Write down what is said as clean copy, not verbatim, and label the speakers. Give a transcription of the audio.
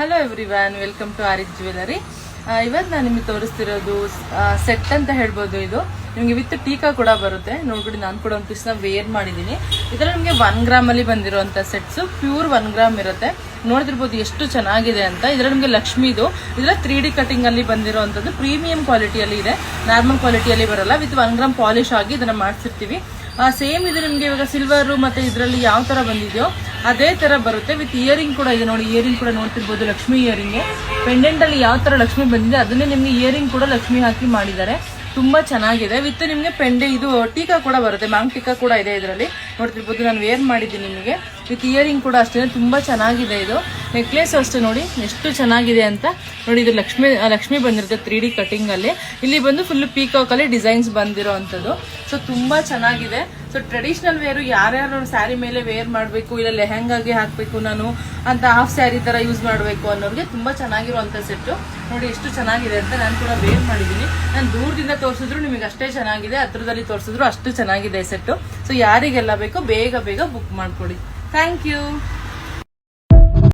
Speaker 1: Hello everyone, welcome to Aarik jewellery. ಇವತ್ತು ನಾನು ನಿಮಗೆ ತೋರಿಸ್ತಿರೋದು ಸೆಟ್ ಅಂತ ಹೇಳ್ಬೋದು. ಇದು ನಿಮಗೆ ವಿತ್ ಟೀಕಾ ಕೂಡ ಬರುತ್ತೆ. ನೋಡ್ಬಿಡಿ, ನಾನು ಕೂಡ ಒಂದು ಪೀಸ್ನ ವೇರ್ ಮಾಡಿದ್ದೀನಿ. ಇದರಲ್ಲಿ ನಿಮಗೆ 1 ಗ್ರಾಮಲ್ಲಿ ಬಂದಿರುವಂಥ ಸೆಟ್ಸು ಪ್ಯೂರ್ 1 ಗ್ರಾಮ್ ಇರುತ್ತೆ. ನೋಡ್ತಿರ್ಬೋದು ಎಷ್ಟು ಚೆನ್ನಾಗಿದೆ ಅಂತ. ಇದರಲ್ಲಿ ನಿಮಗೆ ಲಕ್ಷ್ಮೀದು ಇದರ 3D ಕಟಿಂಗಲ್ಲಿ ಬಂದಿರೋವಂಥದ್ದು ಪ್ರೀಮಿಯಂ ಕ್ವಾಲಿಟಿಯಲ್ಲಿ ಇದೆ, ನಾರ್ಮಲ್ ಕ್ವಾಲಿಟಿಯಲ್ಲಿ ಬರಲ್ಲ. ವಿತ್ 1 ಗ್ರಾಮ್ ಪಾಲಿಶ್ ಆಗಿ ಇದನ್ನು ಮಾಡಿಸಿರ್ತೀವಿ. ಸೇಮ್ ಇದು ನಿಮಗೆ ಇವಾಗ ಸಿಲ್ವರು ಮತ್ತು ಇದರಲ್ಲಿ ಯಾವ ಥರ ಬಂದಿದೆಯೋ ಅದೇ ಥರ ಬರುತ್ತೆ. ವಿತ್ ಇಯರಿಂಗ್ ಕೂಡ ಇದೆ ನೋಡಿ. ಇಯರಿಂಗ್ ಕೂಡ ನೋಡ್ತಿರ್ಬೋದು, ಲಕ್ಷ್ಮಿ ಇಯರಿಂಗ್ಗೆ. ಪೆಂಡೆಂಟಲ್ಲಿ ಯಾವ ಥರ ಲಕ್ಷ್ಮಿ ಬಂದಿದೆ ಅದನ್ನೇ ನಿಮಗೆ ಇಯರಿಂಗ್ ಕೂಡ ಲಕ್ಷ್ಮಿ ಹಾಕಿ ಮಾಡಿದ್ದಾರೆ. ತುಂಬ ಚೆನ್ನಾಗಿದೆ. ವಿತ್ ನಿಮಗೆ ಇದು ಟೀಕಾ ಕೂಡ ಬರುತ್ತೆ, ಮ್ಯಾಂಗ್ ಟೀಕಾ ಕೂಡ ಇದೆ ಇದರಲ್ಲಿ. ನೋಡ್ತಿರ್ಬೋದು, ನಾನು ವೇರ್ ಮಾಡಿದ್ದೀನಿ ನಿಮಗೆ. ವಿತ್ ಇಯರಿಂಗ್ ಕೂಡ ಅಷ್ಟೇ ತುಂಬ ಚೆನ್ನಾಗಿದೆ. ಇದು ನೆಕ್ಲೆಸ್ ಅಷ್ಟೇ ನೋಡಿ ಎಷ್ಟು ಚೆನ್ನಾಗಿದೆ ಅಂತ. ನೋಡಿ, ಇದು ಲಕ್ಷ್ಮಿ ಬಂದಿರುತ್ತೆ 3D ಕಟಿಂಗಲ್ಲಿ. ಇಲ್ಲಿ ಬಂದು ಫುಲ್ ಪೀಕಾಕಲ್ಲಿ ಡಿಸೈನ್ಸ್ ಬಂದಿರೋ ಅಂಥದ್ದು. ಸೊ ತುಂಬ ಚೆನ್ನಾಗಿದೆ. ಸೊ ಟ್ರೆಡಿಷ್ನಲ್ ವೇರು ಯಾರ್ಯಾರು ಸ್ಯಾರಿ ಮೇಲೆ ವೇರ್ ಮಾಡಬೇಕು, ಇಲ್ಲ ಲೆಹಂಗಾಗೆ ಹಾಕಬೇಕು ನಾನು ಅಂತ, ಹಾಫ್ ಸ್ಯಾರಿ ಥರ ಯೂಸ್ ಮಾಡಬೇಕು ಅನ್ನೋರಿಗೆ ತುಂಬ ಚೆನ್ನಾಗಿರುವಂಥ ಸೆಟ್ಟು. ನೋಡಿ ಎಷ್ಟು ಚೆನ್ನಾಗಿದೆ ಅಂತ. ನಾನು ಕೂಡ ವೇರ್ ಮಾಡಿದ್ದೀನಿ. ನಾನು ದೂರದಿಂದ ತೋರಿಸಿದ್ರು ನಿಮಗೆ ಅಷ್ಟೇ ಚೆನ್ನಾಗಿದೆ, ಹತ್ರದಲ್ಲಿ ತೋರಿಸಿದ್ರು ಅಷ್ಟು ಚೆನ್ನಾಗಿದೆ ಸೆಟ್ಟು. ಸೊ ಯಾರಿಗೆಲ್ಲ ಬೇಕೋ ಬೇಗ ಬೇಗ ಬುಕ್ ಮಾಡಿಕೊಡಿ. Thank you.